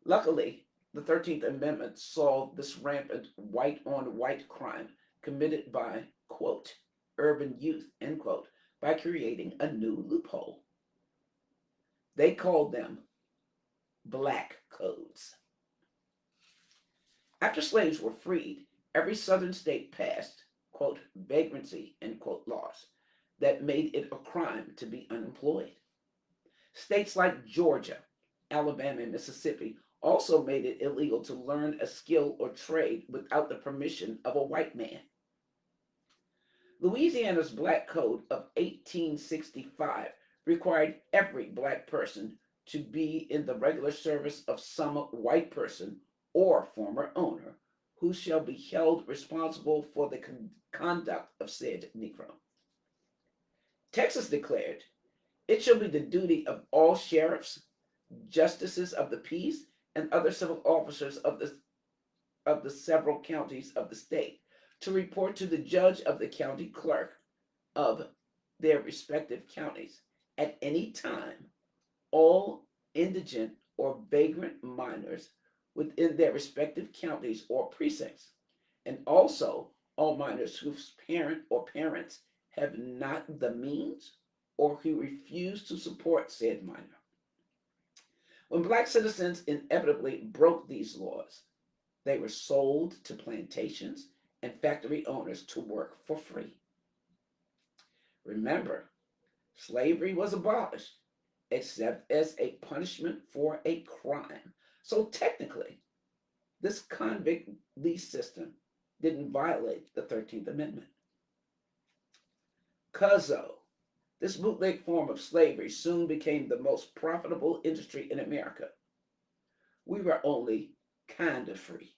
Luckily, the 13th Amendment solved this rampant white on white crime committed by, quote, urban youth, end quote, by creating a new loophole. They called them black codes. After slaves were freed, every southern state passed, quote, vagrancy, end quote, laws that made it a crime to be unemployed. States like Georgia, Alabama, and Mississippi also made it illegal to learn a skill or trade without the permission of a white man. Louisiana's Black Code of 1865 required every black person to be in the regular service of some white person or former owner who shall be held responsible for the conduct of said Negro. Texas declared, it shall be the duty of all sheriffs, justices of the peace, and other civil officers of the several counties of the state to report to the judge of the county clerk of their respective counties at any time all indigent or vagrant minors within their respective counties or precincts, and also all minors whose parent or parents have not the means or who refuse to support said minor. When black citizens inevitably broke these laws, they were sold to plantations and factory owners to work for free. Remember, slavery was abolished except as a punishment for a crime. So technically, this convict lease system didn't violate the 13th Amendment. Cuzzo, this bootleg form of slavery soon became the most profitable industry in America. We were only kind of free.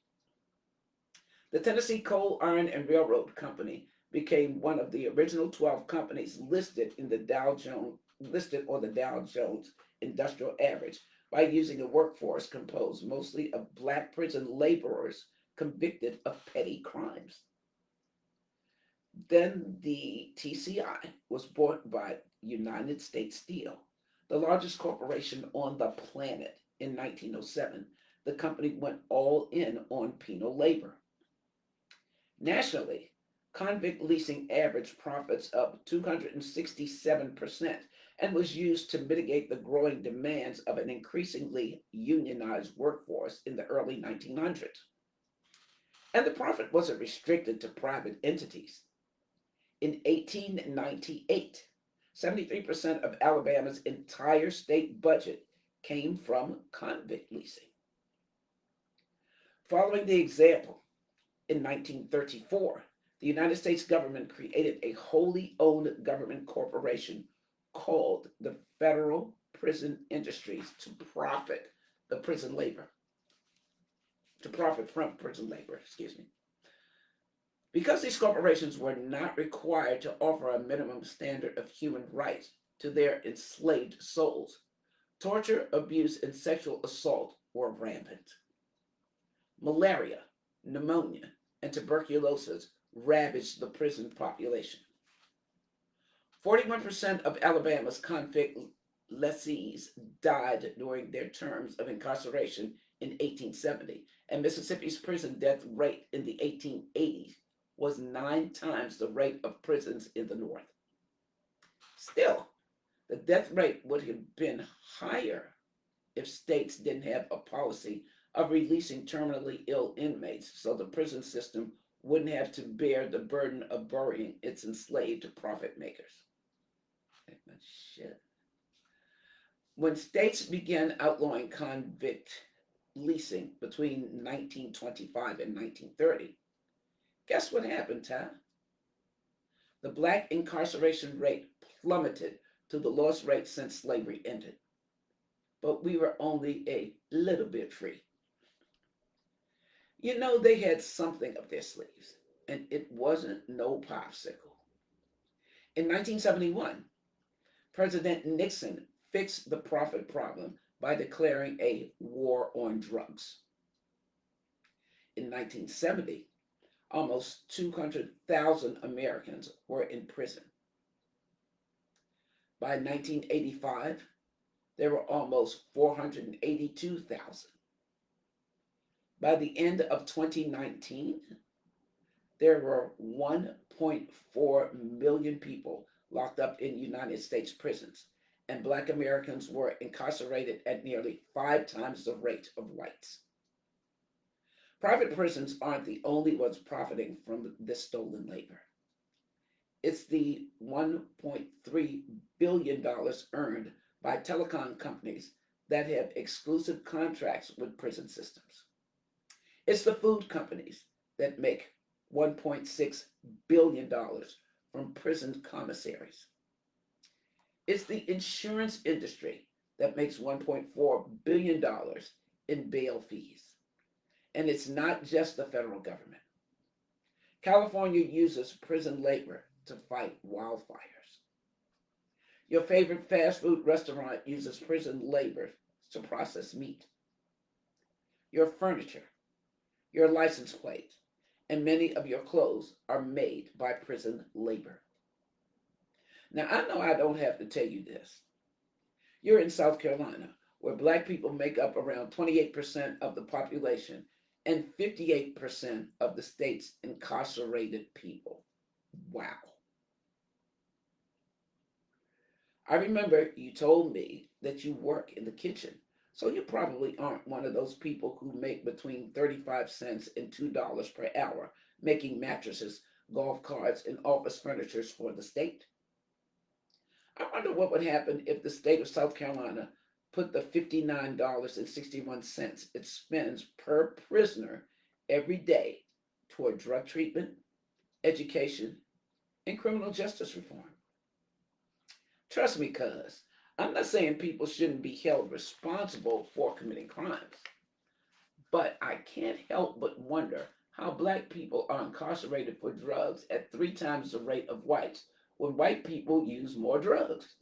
The Tennessee Coal, Iron, and Railroad Company became one of the original 12 companies listed on the Dow Jones Industrial Average by using a workforce composed mostly of black prison laborers convicted of petty crimes. Then the TCI was bought by United States Steel, the largest corporation on the planet. In 1907, the company went all in on penal labor. Nationally, convict leasing averaged profits of 267% and was used to mitigate the growing demands of an increasingly unionized workforce in the early 1900s. And the profit wasn't restricted to private entities. In 1898, 73% of Alabama's entire state budget came from convict leasing. Following the example, in 1934, the United States government created a wholly owned government corporation called the Federal Prison Industries the prison labor, to profit from prison labor, excuse me. Because these corporations were not required to offer a minimum standard of human rights to their enslaved souls, torture, abuse, and sexual assault were rampant. Malaria, pneumonia, and tuberculosis ravaged the prison population. 41% of Alabama's convict lessees died during their terms of incarceration in 1870, and Mississippi's prison death rate in the 1880s was 9 times the rate of prisons in the North. Still, the death rate would have been higher if states didn't have a policy of releasing terminally ill inmates so the prison system wouldn't have to bear the burden of burying its enslaved profit makers. Shit. When states began outlawing convict leasing between 1925 and 1930, guess what happened, Ty? The black incarceration rate plummeted to the lowest rate since slavery ended. But we were only a little bit free. You know, they had something up their sleeves, and it wasn't no popsicle. In 1971, President Nixon fixed the profit problem by declaring a war on drugs. In 1970, almost 200,000 Americans were in prison. By 1985, there were almost 482,000. By the end of 2019, there were 1.4 million people locked up in United States prisons, and Black Americans were incarcerated at nearly 5 times the rate of whites. Private prisons aren't the only ones profiting from this stolen labor. It's the $1.3 billion earned by telecom companies that have exclusive contracts with prison systems. It's the food companies that make $1.6 billion from prison commissaries. It's the insurance industry that makes $1.4 billion in bail fees. And it's not just the federal government. California uses prison labor to fight wildfires. Your favorite fast food restaurant uses prison labor to process meat. Your furniture, your license plate, and many of your clothes are made by prison labor. Now, I know I don't have to tell you this. You're in South Carolina, where black people make up around 28% of the population and 58% of the state's incarcerated people. Wow. I remember you told me that you work in the kitchen, so you probably aren't one of those people who make between 35 cents and $2 per hour making mattresses, golf carts, and office furniture for the state. I wonder what would happen if the state of South Carolina put the $59.61 it spends per prisoner every day toward drug treatment, education, and criminal justice reform. Trust me, cuz, I'm not saying people shouldn't be held responsible for committing crimes, but I can't help but wonder how black people are incarcerated for drugs at 3 times the rate of whites when white people use more drugs.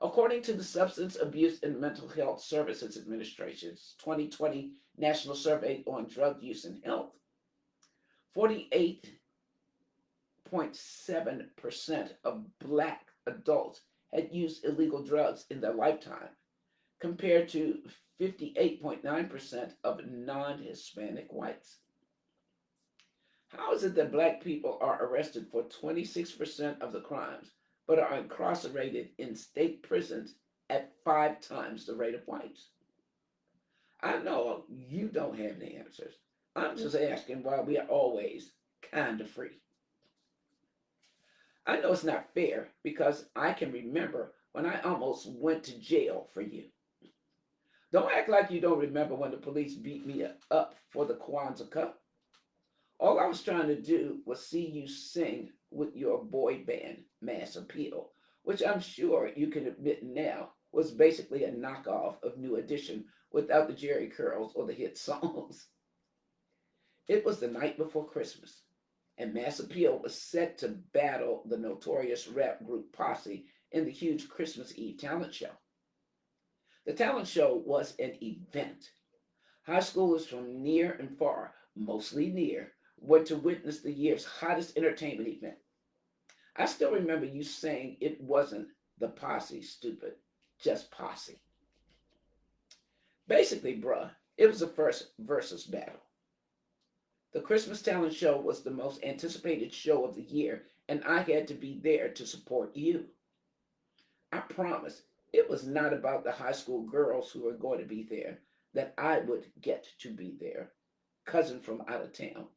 According to the Substance Abuse and Mental Health Services Administration's 2020 National Survey on Drug Use and Health, 48.7% of black adults had used illegal drugs in their lifetime, compared to 58.9% of non Hispanic whites. How is it that black people are arrested for 26% of the crimes, but are incarcerated in state prisons at 5 times the rate of whites? I know you don't have the answers, I'm just asking why we are always kind of free. I know it's not fair because I can remember when I almost went to jail for you. Don't act like you don't remember when the police beat me up for the Kwanzaa Cup. All I was trying to do was see you sing with your boy band, Mass Appeal, which I'm sure you can admit now was basically a knockoff of New Edition without the Jerry Curls or the hit songs. It was the night before Christmas, and Mass Appeal was set to battle the notorious rap group Posse in the huge Christmas Eve talent show. The talent show was an event. High schoolers from near and far, mostly near, were to witness the year's hottest entertainment event. I still remember you saying it wasn't the Posse, stupid, just Posse. Basically, bruh, it was the first versus battle. The Christmas talent show was the most anticipated show of the year, and I had to be there to support you. I promise it was not about the high school girls who were going to be there, that I would get to be there, cousin from out of town,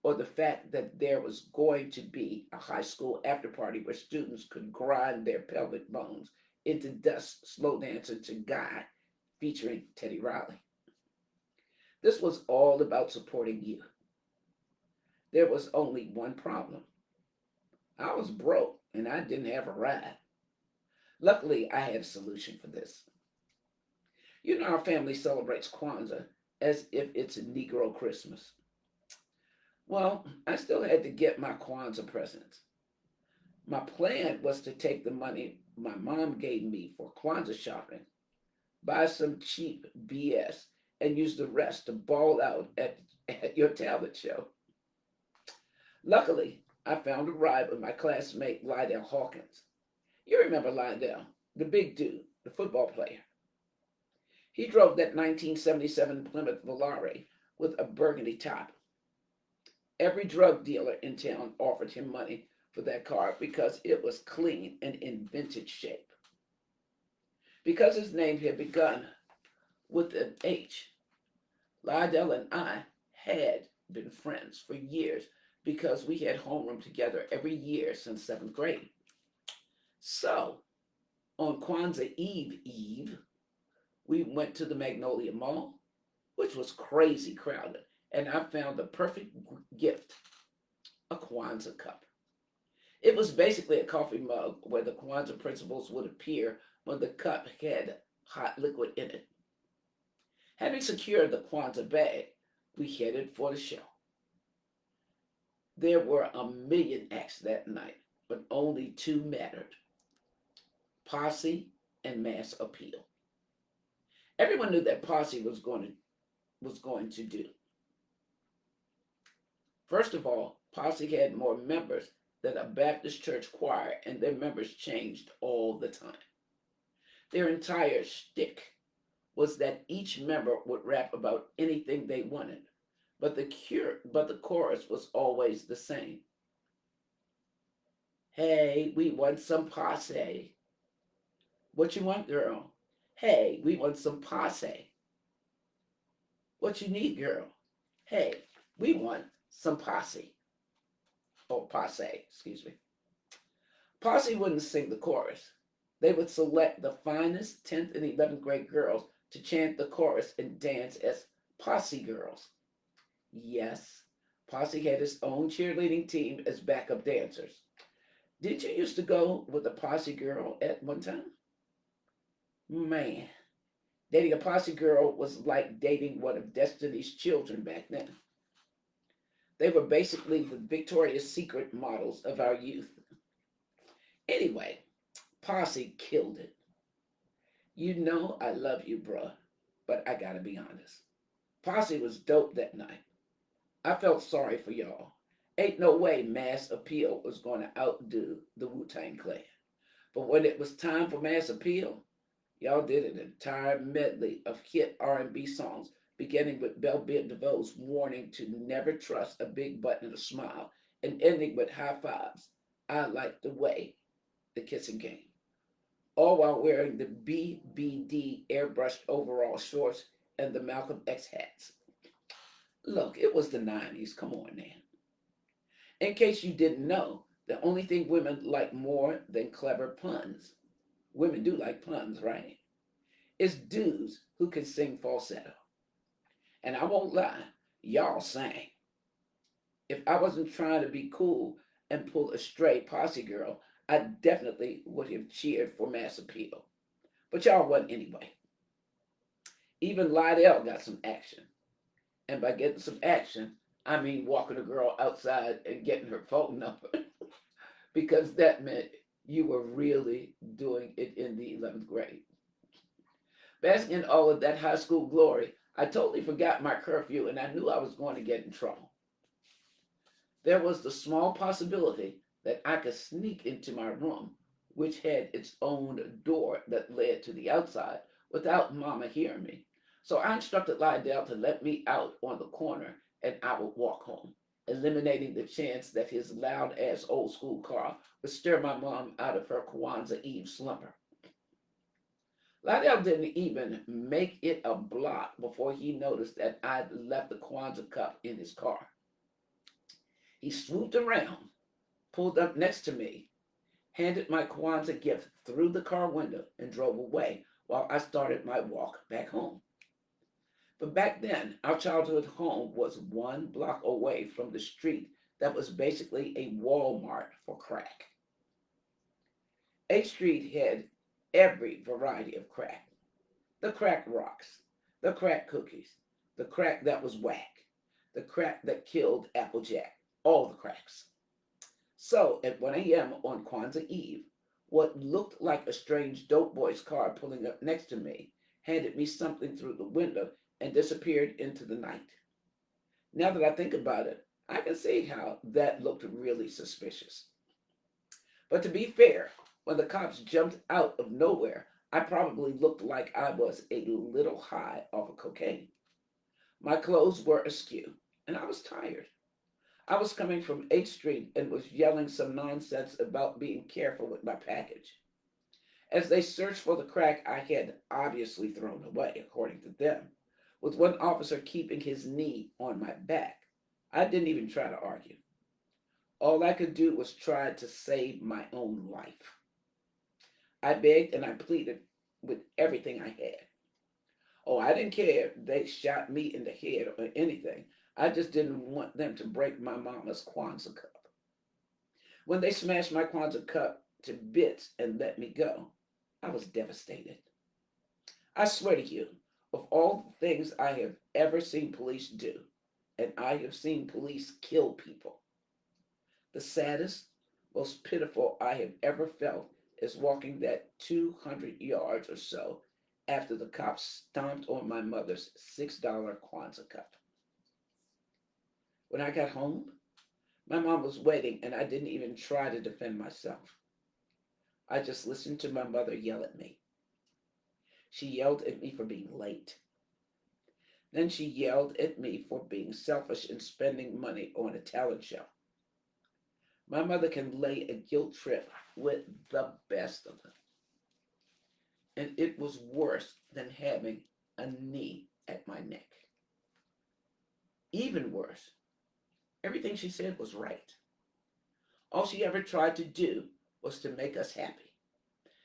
or the fact that there was going to be a high school after party where students could grind their pelvic bones into dust slow dancing to Guy featuring Teddy Riley. This was all about supporting you. There was only one problem. I was broke and I didn't have a ride. Luckily, I had a solution for this. You know, our family celebrates Kwanzaa as if it's a Negro Christmas. Well, I still had to get my Kwanzaa presents. My plan was to take the money my mom gave me for Kwanzaa shopping, buy some cheap BS, and use the rest to ball out at your talent show. Luckily, I found a ride with my classmate Lydell Hawkins. You remember Lydell, the big dude, the football player. He drove that 1977 Plymouth Volare with a burgundy top. Every drug dealer in town offered him money for that car because it was clean and in vintage shape. Because his name had begun with an H, Lydell and I had been friends for years because we had homeroom together every year since seventh grade. So, on Kwanzaa Eve, we went to the Magnolia Mall, which was crazy crowded, and I found the perfect gift, a Kwanzaa cup. It was basically a coffee mug where the Kwanzaa principles would appear when the cup had hot liquid in it. Having secured the Kwanzaa bag, we headed for the show. There were a million acts that night, but only two mattered: Posse and Mass Appeal. Everyone knew that Posse was going to do. First of all, Posse had more members than a Baptist church choir, and their members changed all the time. Their entire shtick was that each member would rap about anything they wanted, but the chorus was always the same. Hey, we want some posse. What you want, girl? Hey, we want some posse. What you need, girl? Hey, we want some posse. Or posse, excuse me. Posse wouldn't sing the chorus. They would select the finest 10th and 11th grade girls to chant the chorus and dance as posse girls. Yes, Posse had its own cheerleading team as backup dancers. Did you used to go with a Posse girl at one time? Man, dating a Posse girl was like dating one of Destiny's children back then. They were basically the Victoria's Secret models of our youth. Anyway, Posse killed it. You know I love you, bruh, but I gotta be honest. Posse was dope that night. I felt sorry for y'all. Ain't no way Mass Appeal was going to outdo the Wu Tang Clan. But when it was time for Mass Appeal, y'all did an entire medley of hit R&B songs, beginning with Belle Biv DeVoe's warning to never trust a big butt and a smile, and ending with high fives. I like the way, the kissing game, all while wearing the BBD airbrushed overall shorts and the Malcolm X hats. Look, it was the 90s. Come on now. In case you didn't know, the only thing women like more than clever puns, women do like puns, right? Is dudes who can sing falsetto. And I won't lie, y'all sang. If I wasn't trying to be cool and pull a stray posse girl, I definitely would have cheered for mass appeal. But y'all wasn't anyway. Even Lydell got some action. And by getting some action, I mean walking a girl outside and getting her phone number. Because that meant you were really doing it in the 11th grade. Basking in all of that high school glory, I totally forgot my curfew and I knew I was going to get in trouble. There was the small possibility that I could sneak into my room, which had its own door that led to the outside, without Mama hearing me. So I instructed Lydell to let me out on the corner and I would walk home, eliminating the chance that his loud ass old school car would stir my mom out of her Kwanzaa Eve slumber. Lydell didn't even make it a block before he noticed that I'd left the Kwanzaa cup in his car. He swooped around, pulled up next to me, handed my Kwanzaa gift through the car window, and drove away while I started my walk back home. But back then, our childhood home was 1 block away from the street that was basically a Walmart for crack. 8th Street had every variety of crack: the crack rocks, the crack cookies, the crack that was whack, the crack that killed Applejack, all the cracks. So at 1 a.m. on Kwanzaa Eve, what looked like a strange dope boy's car pulling up next to me handed me something through the window and disappeared into the night. Now that I think about it, I can see how that looked really suspicious. But to be fair, when the cops jumped out of nowhere, I probably looked like I was a little high off of cocaine. My clothes were askew, and I was tired. I was coming from 8th Street and was yelling some nonsense about being careful with my package. As they searched for the crack I had obviously thrown away, according to them, with one officer keeping his knee on my back, I didn't even try to argue. All I could do was try to save my own life. I begged and I pleaded with everything I had. Oh, I didn't care if they shot me in the head or anything. I just didn't want them to break my mama's Kwanzaa cup. When they smashed my Kwanzaa cup to bits and let me go, I was devastated. I swear to you, of all the things I have ever seen police do, and I have seen police kill people, the saddest, most pitiful I have ever felt is walking that 200 yards or so after the cops stomped on my mother's $6 Kwanzaa cup. When I got home, my mom was waiting and I didn't even try to defend myself. I just listened to my mother yell at me. She yelled at me for being late. Then she yelled at me for being selfish and spending money on a talent show. My mother can lay a guilt trip with the best of them. And it was worse than having a knee at my neck. Even worse, everything she said was right. All she ever tried to do was to make us happy.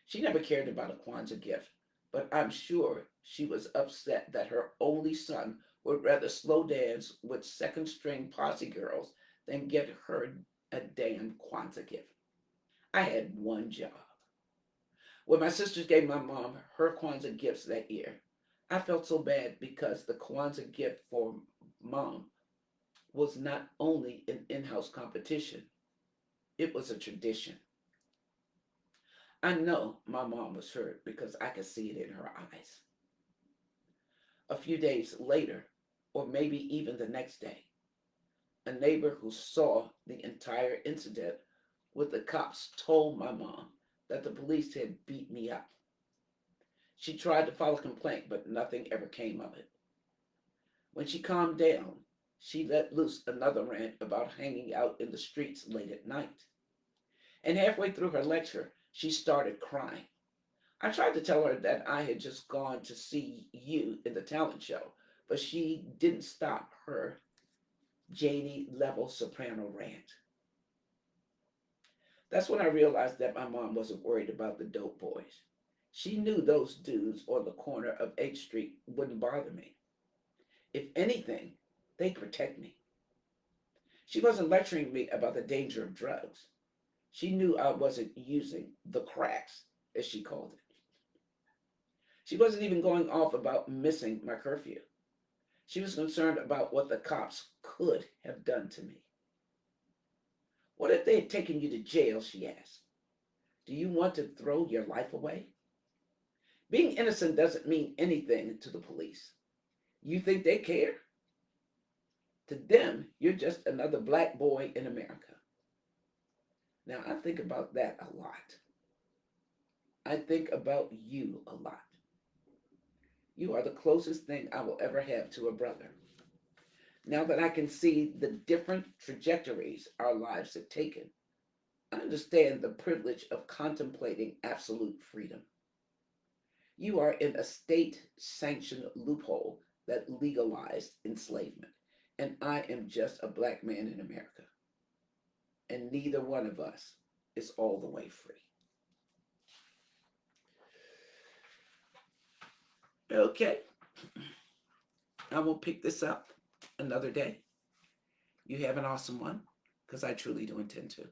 She never cared about a Kwanzaa gift, but I'm sure she was upset that her only son would rather slow dance with second string posse girls than get her a damn Kwanzaa gift. I had one job. When my sisters gave my mom her Kwanzaa gifts that year, I felt so bad because the Kwanzaa gift for mom was not only an in house competition, it was a tradition. I know my mom was hurt because I could see it in her eyes. A few days later, or maybe even the next day, a neighbor who saw the entire incident with the cops told my mom that the police had beat me up. She tried to file a complaint, but nothing ever came of it. When she calmed down, she let loose another rant about hanging out in the streets late at night. And halfway through her lecture, she started crying. I tried to tell her that I had just gone to see you in the talent show, but she didn't stop her. Janie level soprano rant. That's when I realized that my mom wasn't worried about the dope boys. She knew those dudes on the corner of 8th Street wouldn't bother me. If anything, they'd protect me. She wasn't lecturing me about the danger of drugs. She knew I wasn't using the cracks, as she called it. She wasn't even going off about missing my curfew. She was concerned about what the cops could have done to me. What if they had taken you to jail? She asked. Do you want to throw your life away? Being innocent doesn't mean anything to the police. You think they care? To them, you're just another black boy in America. Now, I think about that a lot. I think about you a lot. You are the closest thing I will ever have to a brother. Now that I can see the different trajectories our lives have taken, I understand the privilege of contemplating absolute freedom. You are in a state sanctioned loophole that legalized enslavement, and I am just a black man in America. And neither one of us is all the way free. Okay, I will pick this up another day. You have an awesome one, because I truly do intend to.